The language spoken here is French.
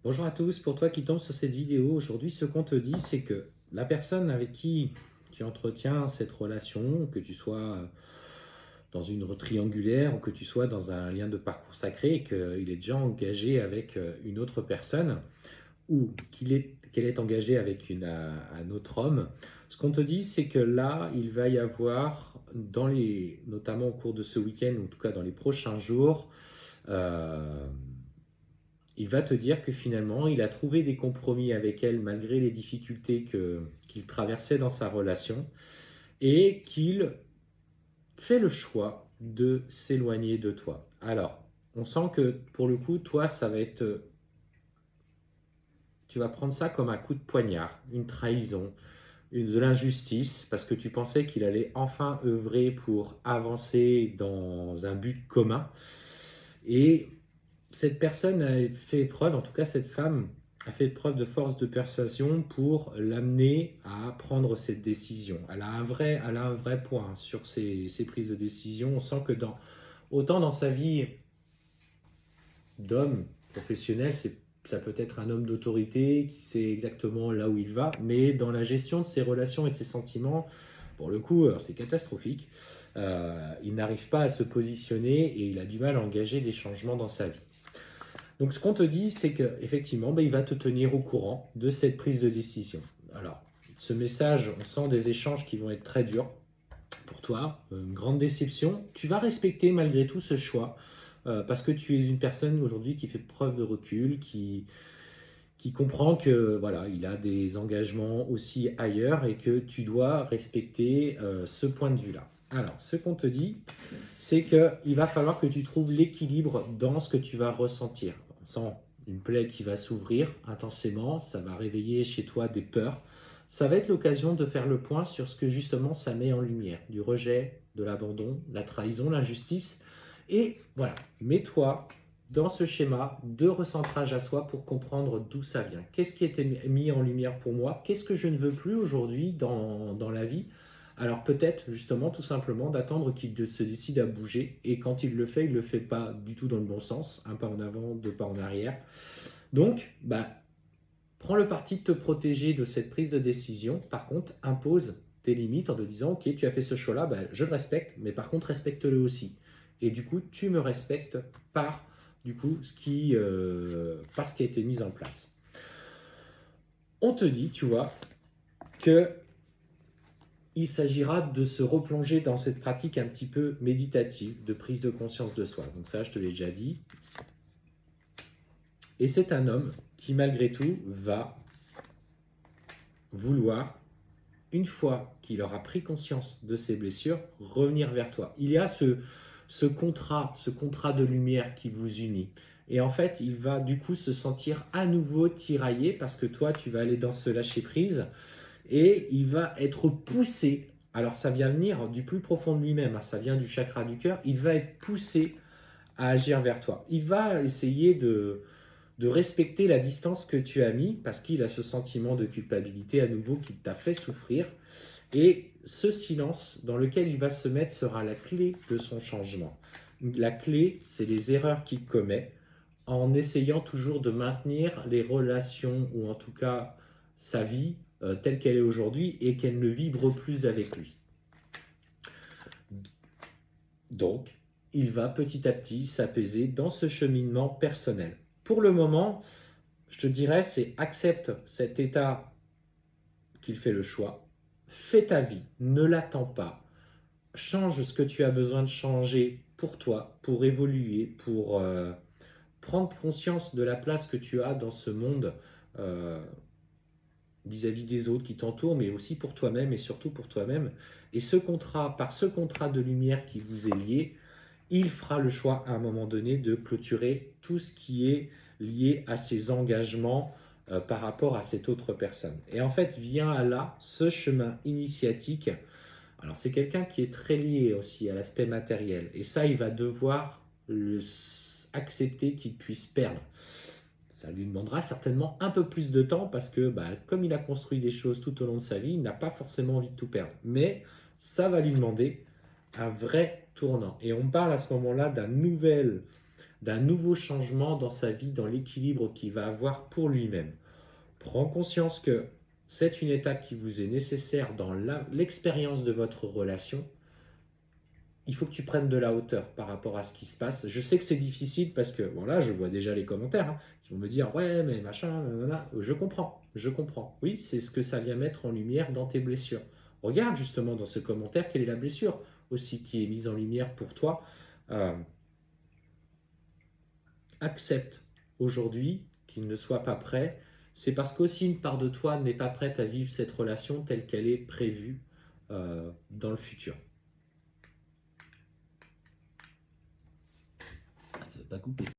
Bonjour à tous, pour toi qui tombes sur cette vidéo, aujourd'hui ce qu'on te dit c'est que la personne avec qui tu entretiens cette relation, que tu sois dans une triangulaire ou que tu sois dans un lien de parcours sacré et qu'il est déjà engagé avec une autre personne ou qu'elle est engagée avec un autre homme, ce qu'on te dit c'est que là il va y avoir, notamment au cours de ce week-end ou en tout cas dans les prochains jours, euh, il va te dire que finalement, il a trouvé des compromis avec elle malgré les difficultés qu'il traversait dans sa relation et qu'il fait le choix de s'éloigner de toi. Alors, on sent que pour le coup, toi, ça va être, tu vas prendre ça comme un coup de poignard, une trahison, de l'injustice, parce que tu pensais qu'il allait enfin œuvrer pour avancer dans un but commun. Et cette personne a fait preuve, en tout cas cette femme, a fait preuve de force de persuasion pour l'amener à prendre cette décision. Elle a un vrai point sur ses prises de décision. On sent que autant dans sa vie d'homme professionnel, ça peut être un homme d'autorité qui sait exactement là où il va, mais dans la gestion de ses relations et de ses sentiments, pour le coup, c'est catastrophique. Il n'arrive pas à se positionner et il a du mal à engager des changements dans sa vie. Donc ce qu'on te dit, c'est qu'effectivement, il va te tenir au courant de cette prise de décision. Alors, ce message, on sent des échanges qui vont être très durs pour toi, une grande déception. Tu vas respecter malgré tout ce choix, parce que tu es une personne aujourd'hui qui fait preuve de recul, qui comprend que voilà, il a des engagements aussi ailleurs et que tu dois respecter ce point de vue-là. Alors, ce qu'on te dit, c'est qu'il va falloir que tu trouves l'équilibre dans ce que tu vas ressentir. On sent une plaie qui va s'ouvrir intensément, ça va réveiller chez toi des peurs. Ça va être l'occasion de faire le point sur ce que justement ça met en lumière, du rejet, de l'abandon, la trahison, l'injustice. Et voilà, mets-toi dans ce schéma de recentrage à soi pour comprendre d'où ça vient. Qu'est-ce qui a été mis en lumière pour moi? Qu'est-ce que je ne veux plus aujourd'hui dans la vie? Alors peut-être justement tout simplement d'attendre qu'il se décide à bouger et quand il le fait pas du tout dans le bon sens, un pas en avant, deux pas en arrière. Donc, prends le parti de te protéger de cette prise de décision. Par contre, impose tes limites en te disant, ok, tu as fait ce choix-là, je le respecte, mais par contre, respecte-le aussi. Et du coup, tu me respectes par par ce qui a été mis en place. On te dit, tu vois, que il s'agira de se replonger dans cette pratique un petit peu méditative de prise de conscience de soi. Donc ça, je te l'ai déjà dit. Et c'est un homme qui, malgré tout, va vouloir, une fois qu'il aura pris conscience de ses blessures, revenir vers toi. Il y a ce contrat de lumière qui vous unit. Et en fait, il va du coup se sentir à nouveau tiraillé parce que toi, tu vas aller dans ce lâcher-prise et il va être poussé. Alors ça vient venir du plus profond de lui-même, ça vient du chakra du cœur. Il va être poussé à agir vers toi. Il va essayer de respecter la distance que tu as mis parce qu'il a ce sentiment de culpabilité à nouveau qui t'a fait souffrir. Et ce silence dans lequel il va se mettre sera la clé de son changement. La clé, c'est les erreurs qu'il commet en essayant toujours de maintenir les relations ou en tout cas sa vie telle qu'elle est aujourd'hui et qu'elle ne vibre plus avec lui. Donc, il va petit à petit s'apaiser dans ce cheminement personnel. Pour le moment, je te dirais, c'est accepte cet état qu'il fait le choix, fais ta vie, ne l'attends pas, change ce que tu as besoin de changer pour toi, pour évoluer, pour prendre conscience de la place que tu as dans ce monde euh, vis-à-vis des autres qui t'entourent, mais aussi pour toi-même et surtout pour toi-même. Et par ce contrat de lumière qui vous est lié, il fera le choix à un moment donné de clôturer tout ce qui est lié à ses engagements par rapport à cette autre personne. Et en fait, vient à là ce chemin initiatique. Alors, c'est quelqu'un qui est très lié aussi à l'aspect matériel. Et ça, il va devoir accepter qu'il puisse perdre. Ça lui demandera certainement un peu plus de temps parce que comme il a construit des choses tout au long de sa vie, il n'a pas forcément envie de tout perdre. Mais ça va lui demander un vrai tournant. Et on parle à ce moment-là d'un nouveau changement dans sa vie, dans l'équilibre qu'il va avoir pour lui-même. Prends conscience que c'est une étape qui vous est nécessaire dans l'expérience de votre relation. Il faut que tu prennes de la hauteur par rapport à ce qui se passe. Je sais que c'est difficile parce que, bon là, je vois déjà les commentaires qui vont me dire « Ouais, mais machin, nanana. » Je comprends, je comprends. Oui, c'est ce que ça vient mettre en lumière dans tes blessures. Regarde justement dans ce commentaire quelle est la blessure aussi qui est mise en lumière pour toi. Accepte aujourd'hui qu'il ne soit pas prêt. C'est parce qu'aussi une part de toi n'est pas prête à vivre cette relation telle qu'elle est prévue dans le futur. Ça va pas couper.